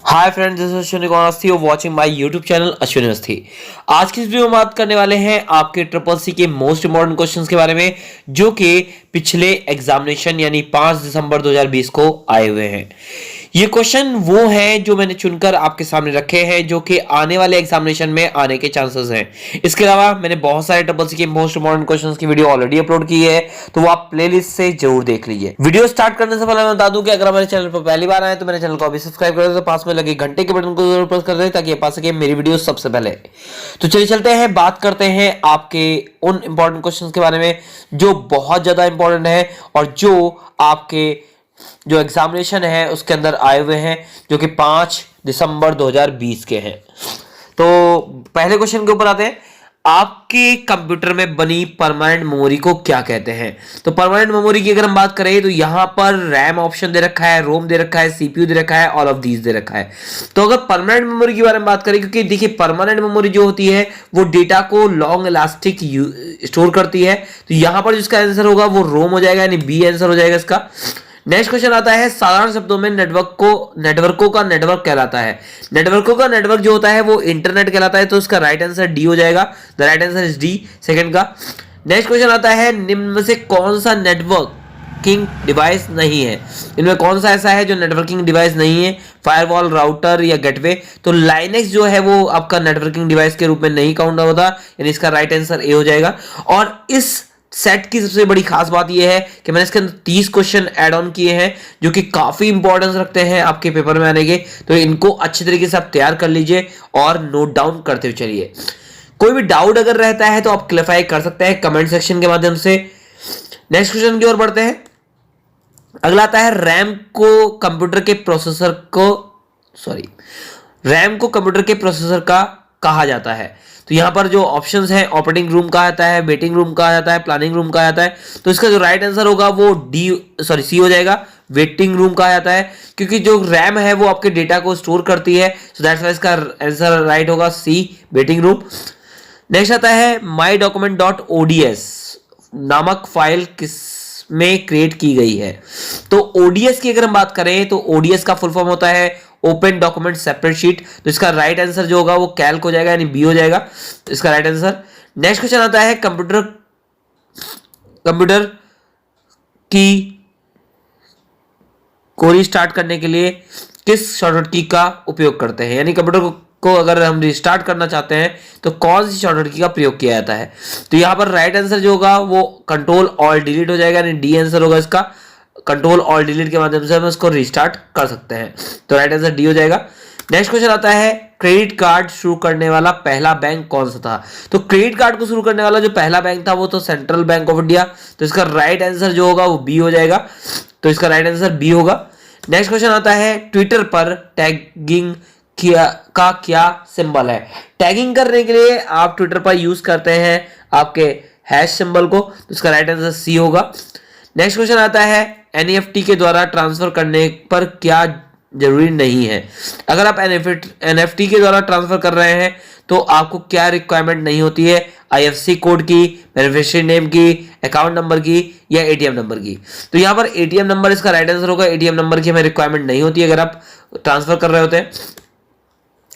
Hi friends, this is Ashwini Awasthi watching my YouTube channel Ashwini Awasthi. आज की इस वीडियो में बात करने वाले हैं आपके ट्रिपल सी के मोस्ट इंपॉर्टेंट क्वेश्चंस के बारे में, जो कि पिछले एग्जामिनेशन यानी 5 दिसंबर 2020 को आए हुए हैं। ये क्वेश्चन वो हैं जो मैंने चुनकर आपके सामने रखे हैं, जो कि आने वाले एग्जामिनेशन में आने के चांसेस हैं। इसके अलावा मैंने बहुत सारे ट्रिपल सी के मोस्ट इंपॉर्टेंट क्वेश्चंस की वीडियो ऑलरेडी अपलोड की है, तो वो आप प्लेलिस्ट से जरूर देख लीजिए। वीडियो स्टार्ट करने से पहले मैं बता दूं कि अगर हमारे चैनल पर पहली बार आए तो मेरे चैनल को अभी सब्सक्राइब कर दो, पास में लगे घंटे के बटन को जरूर प्रेस कर दें ताकि पा सके मेरी वीडियो सबसे पहले। तो चलिए चलते हैं, बात करते हैं आपके उन इंपॉर्टेंट क्वेश्चंस के बारे में जो बहुत ज्यादा इंपॉर्टेंट है और जो आपके जो एग्जामिनेशन है उसके अंदर आए हुए हैं, जो कि 5 दिसंबर 2020 के हैं। तो पहले क्वेश्चन के ऊपर आते हैं। आपके कंप्यूटर में बनी परमानेंट मेमोरी को क्या कहते हैं? तो परमानेंट मेमोरी की अगर हम बात करें तो यहां पर रैम ऑप्शन दे रखा है, रोम दे रखा है, सीपीयू दे रखा है, ऑल ऑफ दीज दे रखा है। तो अगर परमानेंट मेमोरी के बारे में बात करें, क्योंकि देखिए परमानेंट मेमोरी जो होती है वो डेटा को लॉन्ग इलास्टिक स्टोर करती है, तो यहां पर जिसका आंसर होगा वो रोम हो जाएगा, यानी बी आंसर हो जाएगा इसका। नेक्स्ट क्वेश्चन आता है, साधारण शब्दों में नेटवर्कों का नेटवर्क कहलाता है। नेटवर्कों का नेटवर्क जो होता है वो इंटरनेट कहलाता है, तो इसका राइट आंसर डी हो जाएगा। The right answer is D second का। नेक्स्ट क्वेश्चन आता है, निम्न में से कौन सा नेटवर्किंग डिवाइस नहीं है? इनमें कौन सा ऐसा है जो नेटवर्किंग डिवाइस नहीं है? फायरवॉल, राउटर या गेटवे? तो लाइनेक्स जो है वो आपका नेटवर्किंग डिवाइस के रूप में नहीं काउंट होता, यानी इसका राइट आंसर ए हो जाएगा। और इस सेट की सबसे बड़ी खास बात यह है कि मैंने इसके अंदर 30 क्वेश्चन ऐड ऑन किए हैं जो कि काफी इंपॉर्टेंस रखते हैं आपके पेपर में आने के, तो इनको अच्छे तरीके से आप तैयार कर लीजिए और नोट डाउन करते हुए चलिए। कोई भी डाउट अगर रहता है तो आप क्लैरिफाई कर सकते हैं कमेंट सेक्शन के माध्यम से। नेक्स्ट क्वेश्चन की ओर बढ़ते हैं। अगला आता है, रैम को कंप्यूटर के प्रोसेसर का कहा जाता है। तो यहां पर जो ऑप्शंस हैं, ऑपरेटिंग रूम कहा जाता है, वेटिंग रूम कहा जाता है, प्लानिंग रूम कहा जाता है। तो इसका जो राइट आंसर होगा वो सी हो जाएगा, वेटिंग रूम कहा जाता है, क्योंकि जो रैम है वो आपके डेटा को स्टोर करती है। सो दैट्स व्हाई इसका आंसर राइट होगा सी, वेटिंग रूम। नेक्स्ट आता है, माई डॉक्यूमेंट डॉट ओडीएस नामक फाइल किस में क्रिएट की गई है? तो ओडीएस की अगर हम बात करें तो ओडीएस का फुल फॉर्म होता है ओपन डॉक्यूमेंट सेपरेट शीट, तो इसका राइट आंसर जो होगा वो कैल्क हो जाएगा, यानी बी हो जाएगा, तो इसका राइट आंसर। नेक्स्ट क्वेश्चन आता है, कंप्यूटर की को रिस्टार्ट करने के लिए किस शॉर्टकट की का उपयोग करते हैं? यानी कंप्यूटर को अगर हम रिस्टार्ट करना चाहते हैं तो कौन सी शॉर्टकट की का प्रयोग किया जाता है? तो यहां पर राइट आंसर जो होगा वो कंट्रोल ऑल्ट डिलीट हो जाएगा, यानी डी आंसर होगा इसका। कंट्रोल ऑल्ट डिलीट के माध्यम से हम इसको रिस्टार्ट कर सकते हैं, तो राइट आंसर डी हो जाएगा। नेक्स्ट क्वेश्चन आता है, क्रेडिट कार्ड शुरू करने वाला पहला बैंक कौन सा था? तो क्रेडिट कार्ड को शुरू करने वाला जो पहला बैंक था वो तो सेंट्रल बैंक ऑफ इंडिया, तो इसका राइट आंसर जो होगा वो बी हो जाएगा, तो इसका राइट आंसर बी होगा। नेक्स्ट क्वेश्चन आता है, ट्विटर पर टैगिंग का क्या सिंबल है? टैगिंग करने के लिए आप ट्विटर पर यूज करते हैं आपके हैश सिंबल को, तो इसका राइट आंसर सी होगा। नेक्स्ट क्वेश्चन आता है, एनईएफटी के द्वारा ट्रांसफर करने पर क्या जरूरी नहीं है? अगर आप एनएफटी के द्वारा ट्रांसफर कर रहे हैं तो आपको क्या रिक्वायरमेंट नहीं होती है? आईएफएससी कोड की, बेनिफिशियरी नेम की, अकाउंट नंबर की या एटीएम नंबर की? तो यहां पर एटीएम नंबर इसका राइट आंसर होगा। एटीएम नंबर की हमें रिक्वायरमेंट नहीं होती अगर आप ट्रांसफर कर रहे होते हैं।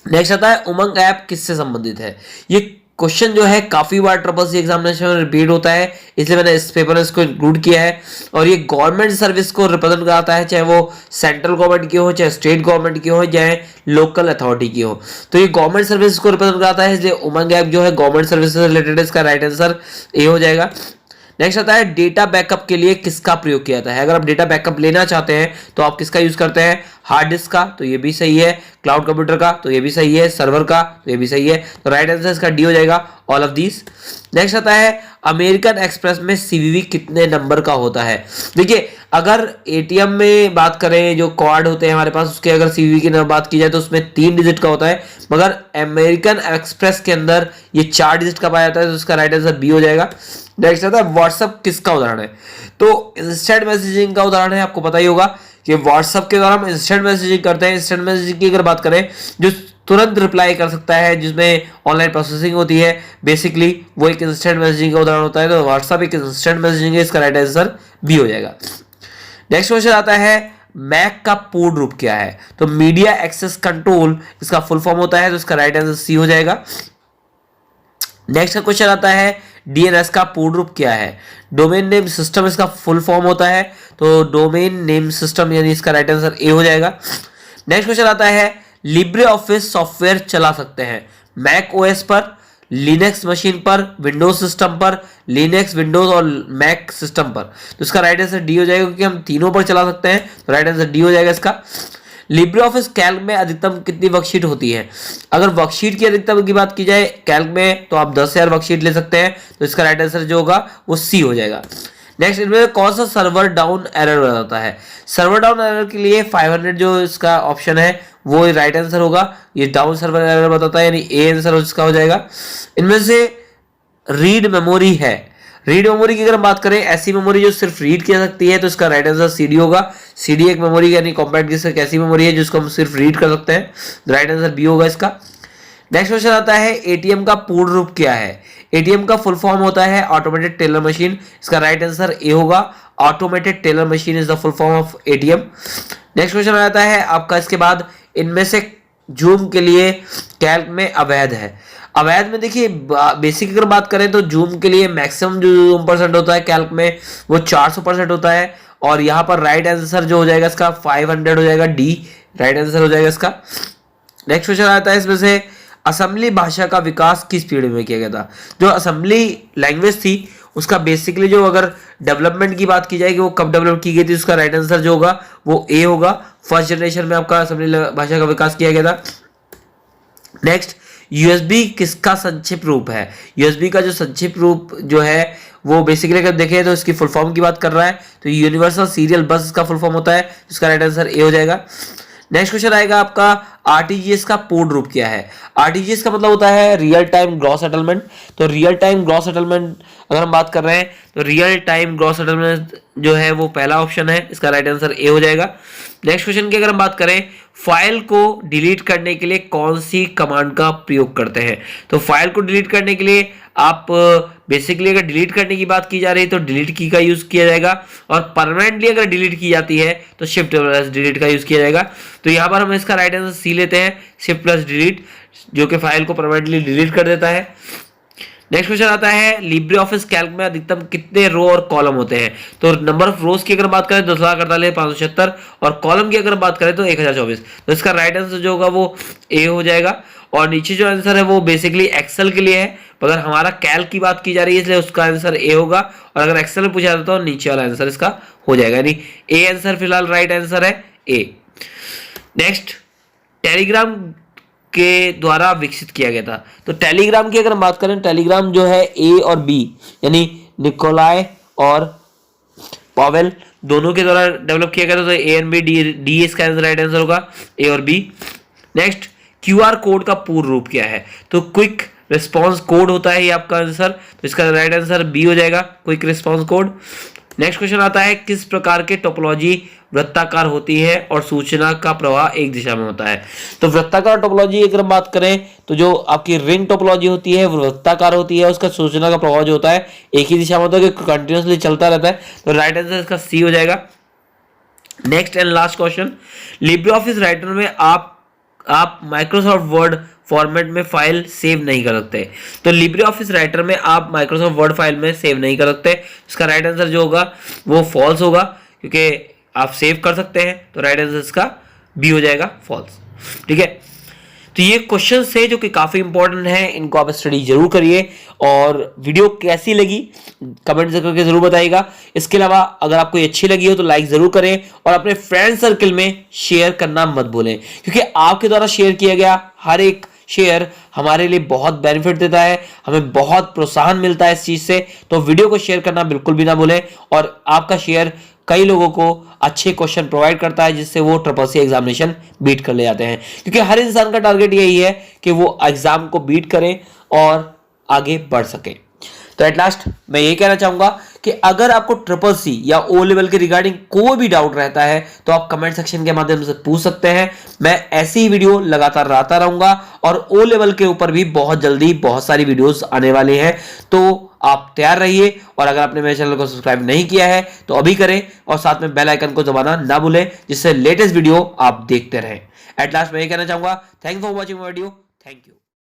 नेक्स्ट आता है, उमंग ऐप किससे संबंधित है? ये क्वेश्चन जो है काफी बार ट्रिपल सी एग्जामिनेशन में रिपीट होता है, इसलिए मैंने इस पेपर में इसको इंक्लूड किया है। और ये गवर्नमेंट सर्विस को रिप्रेजेंट कराता है, चाहे वो सेंट्रल गवर्नमेंट की हो, चाहे स्टेट गवर्नमेंट की हो, चाहे लोकल अथॉरिटी की हो। तो ये गवर्नमेंट सर्विस को रिप्रेजेंट कराता है, इसलिए उमंग ऐप जो है गवर्नमेंट सर्विस से रिलेटेड, इसका राइट आंसर ए हो जाएगा। नेक्स्ट आता है, डेटा बैकअप के लिए किसका प्रयोग किया जाता है? अगर आप डेटा बैकअप लेना चाहते हैं तो आप किसका यूज करते हैं? हार्ड डिस्क का, तो ये भी सही है। क्लाउड कंप्यूटर का, तो ये भी सही है। सर्वर का, तो ये भी सही है। तो राइट आंसर इसका डी हो जाएगा, ऑल ऑफ दीज। नेक्स्ट आता है, अमेरिकन एक्सप्रेस में सीवीवी कितने नंबर का होता है? देखिए, अगर एटीएम में बात करें, जो कार्ड होते हैं हमारे पास, उसके अगर सीवीवी की बात की जाए तो उसमें 3 डिजिट का होता है, मगर अमेरिकन एक्सप्रेस के अंदर ये 4 डिजिट का पाया जाता है, तो उसका राइट आंसर बी हो जाएगा। नेक्स्ट आता है, व्हाट्सएप किसका उदाहरण है? तो इंस्टेंट मैसेजिंग का उदाहरण है, आपको पता ही होगा कि व्हाट्सएप के द्वारा हम इंस्टेंट मैसेजिंग करते हैं। इंस्टेंट मैसेजिंग की अगर बात करें, जो तुरंत रिप्लाई कर सकता है, जिसमें ऑनलाइन प्रोसेसिंग होती है, बेसिकली वो एक इंस्टेंट मैसेजिंग का उदाहरण होता है। तो व्हाट्सएप एक इंस्टेंट मैसेजिंग है, इसका राइट आंसर बी हो जाएगा। नेक्स्ट क्वेश्चन आता है, मैक का पूर्ण रूप क्या है? तो मीडिया एक्सेस कंट्रोल इसका फुल फॉर्म होता है, तो इसका राइट आंसर सी हो जाएगा। नेक्स्ट का क्वेश्चन आता है डीएनएस का पूर्ण रूप क्या है? डोमेन नेम सिस्टम इसका फुल फॉर्म होता है, तो डोमेन नेम सिस्टम यानी इसका राइट आंसर ए हो जाएगा। नेक्स्ट क्वेश्चन आता है लिब्रे ऑफिस सॉफ्टवेयर चला सकते हैं मैक ओएस पर, लिनक्स मशीन पर, विंडोज सिस्टम पर, लिनक्स विंडोज और मैक सिस्टम पर। तो इसका राइट आंसर डी हो जाएगा क्योंकि हम तीनों पर चला सकते हैं, तो राइट आंसर डी हो जाएगा इसका। लिब्रे ऑफिस कैल्क में अधिकतम कितनी वर्कशीट होती है? अगर वर्कशीट की अधिकतम की बात की जाए कैल्क में तो आप 10,000 वर्कशीट ले सकते हैं, तो इसका राइट आंसर जो होगा वो सी हो जाएगा। नेक्स्ट इनमें कौन सा सर्वर डाउन एरर बताता है? सर्वर डाउन एरर के लिए 500 जो इसका ऑप्शन है वो राइट आंसर होगा। ये डाउन सर्वर एरर बताता है, यानी ए आंसर इसका हो जाएगा। इनमें से रीड मेमोरी है, रीड मेमोरी की अगर हम बात करें, ऐसी मेमोरी जो सिर्फ रीड की जा सकती है, तो इसका राइट आंसर सीडी होगा। सीडी एक मेमोरी यानी कॉम्पैक्ट डिस्क एक ऐसी मेमोरी है जिसको हम सिर्फ रीड कर सकते हैं, राइट आंसर बी होगा इसका। नेक्स्ट क्वेश्चन आता है एटीएम का पूर्ण रूप क्या है? एटीएम का फुल फॉर्म होता है ऑटोमेटेड टेलर मशीन, इसका राइट आंसर ए होगा। Automated teller machine is the full form of ATM. Next question आता है आपका इसके बाद इनमें से जूम के लिए कैल्क में अवैध है। अवैध में देखिए बेसिक अगर बात करें तो जूम के लिए मैक्सिमम जो जूम परसेंट होता है कैल्क में वो 400% होता है, और यहाँ पर राइट आंसर जो हो जाएगा इसका 500 हो जाएगा, डी राइट आंसर हो जाएगा इसका। नेक्स्ट क्वेश्चन आता है इसमें से असेंबली भाषा का विकास किस पीढ़ी में किया गया था? जो असेंबली लैंग्वेज थी उसका बेसिकली जो अगर डेवलपमेंट की बात की जाए कि वो कब डेवलप की गई थी, उसका राइट आंसर जो होगा वो ए होगा। फर्स्ट जनरेशन में आपका असेंबली भाषा का विकास किया गया था। नेक्स्ट यूएसबी किसका संक्षिप्त रूप है? यूएसबी का जो संक्षिप्त रूप जो है वो बेसिकली अगर देखें तो इसकी फुल फॉर्म की बात कर रहा है, तो यूनिवर्सल सीरियल बस इसका फुल फॉर्म होता है, इसका राइट आंसर ए हो जाएगा। नेक्स्ट क्वेश्चन आएगा आपका आरटीजीएस का पूर्ण रूप क्या है? आरटीजीएस का मतलब होता है रियल टाइम ग्रॉस सेटलमेंट। तो रियल टाइम ग्रॉस सेटलमेंट अगर हम बात कर रहे हैं तो रियल टाइम ग्रॉस सेटलमेंट जो है वो पहला ऑप्शन है, इसका राइट आंसर ए हो जाएगा। नेक्स्ट क्वेश्चन की अगर हम बात करें फाइल को डिलीट करने के लिए कौन सी कमांड का प्रयोग करते हैं? तो फाइल को डिलीट करने के लिए आप बेसिकली अगर डिलीट करने की बात की जा रही है तो डिलीट की का यूज किया जाएगा, और परमानेंटली अगर डिलीट की जाती है तो शिफ्ट प्लस डिलीट का यूज किया जाएगा। तो यहाँ पर हम इसका राइट आंसर सी लेते हैं, शिफ्ट प्लस डिलीट, जो कि फाइल को परमानेंटली डिलीट कर देता है। नेक्स्ट क्वेश्चन आता है लिब्रे ऑफिस कैल्क में अधिकतम कितने रो और कॉलम होते हैं? तो नंबर ऑफ रोज की अगर बात करें 10,48,576 और कॉलम की अगर बात करें तो 1024। तो इसका राइट आंसर जो होगा वो ए हो जाएगा। और नीचे जो आंसर है वो बेसिकली एक्सेल के लिए है, अगर हमारा कैल्क की बात की जा रही है इसलिए उसका आंसर ए होगा, और अगर एक्सेल में पूछा जाता तो नीचे वाला आंसर इसका हो जाएगा, यानी ए आंसर फिलहाल राइट आंसर है ए। नेक्स्ट टेलीग्राम के द्वारा विकसित किया गया था। तो टेलीग्राम की अगर हम बात करें, टेलीग्राम जो है ए और बी यानी निकोलाई और पॉवेल दोनों के द्वारा डेवलप किया गया था, तो ए एंड बी डी इसका राइट आंसर होगा, ए और बी। नेक्स्ट क्यूआर कोड का पूर्ण रूप क्या है? तो क्विक रिस्पॉन्स कोड होता है ये आपका आंसर, तो इसका राइट आंसर बी हो जाएगा, quick response code. Next question आता है किस प्रकार के टोपोलॉजी वृत्ताकार होती है और सूचना का प्रवाह एक दिशा में होता है? तो वृत्ताकार टोपोलॉजी अगर हम बात करें तो जो आपकी रिंग टोपोलॉजी होती है वो वृत्ताकार होती है, उसका सूचना का प्रवाह जो होता है एक ही दिशा में होता है, कंटिन्यूसली चलता रहता है, तो राइट आंसर इसका सी हो जाएगा। Next and last question, Libre office writer में आप माइक्रोसॉफ्ट वर्ड फॉर्मेट में फाइल सेव नहीं कर सकते। तो लिब्रे ऑफिस राइटर में आप माइक्रोसॉफ्ट वर्ड फाइल में सेव नहीं कर सकते, इसका राइट आंसर जो होगा वो फॉल्स होगा, क्योंकि आप सेव कर सकते हैं, तो राइट आंसर इसका बी हो जाएगा, फॉल्स। ठीक है, तो ये क्वेश्चन है जो कि काफी इंपॉर्टेंट है, इनको आप स्टडी जरूर करिए। और वीडियो कैसी लगी कमेंट करके जरूर बताइएगा। इसके अलावा अगर आपको ये अच्छी लगी हो तो लाइक जरूर करें और अपने फ्रेंड सर्कल में शेयर करना मत भूलें, क्योंकि आपके द्वारा शेयर किया गया हर एक शेयर हमारे लिए बहुत बेनिफिट देता है, हमें बहुत प्रोत्साहन मिलता है इस चीज से। तो वीडियो को शेयर करना बिल्कुल भी ना भूलें, और आपका शेयर कई लोगों को अच्छे क्वेश्चन प्रोवाइड करता है जिससे वो ट्रिपल एग्जामिनेशन बीट कर ले जाते हैं, क्योंकि हर इंसान का टारगेट यही है कि वो एग्जाम को बीट करें और आगे बढ़ सके। तो एट लास्ट मैं ये कहना चाहूंगा कि अगर आपको ट्रिपल सी या ओ लेवल के रिगार्डिंग कोई भी डाउट रहता है तो आप कमेंट सेक्शन के माध्यम से पूछ सकते हैं। मैं ऐसी ही वीडियो लगातार लाता रहूंगा, और ओ लेवल के ऊपर भी बहुत जल्दी बहुत सारी वीडियोस आने वाली हैं। तो आप तैयार रहिए। और अगर आपने मेरे चैनल को सब्सक्राइब नहीं किया है तो अभी करें और साथ में बेल आइकन को दबाना ना भूलें, जिससे लेटेस्ट वीडियो आप देखते रहें। एट लास्ट मैं ये कहना चाहूंगा, thank for watching my video. Thank you.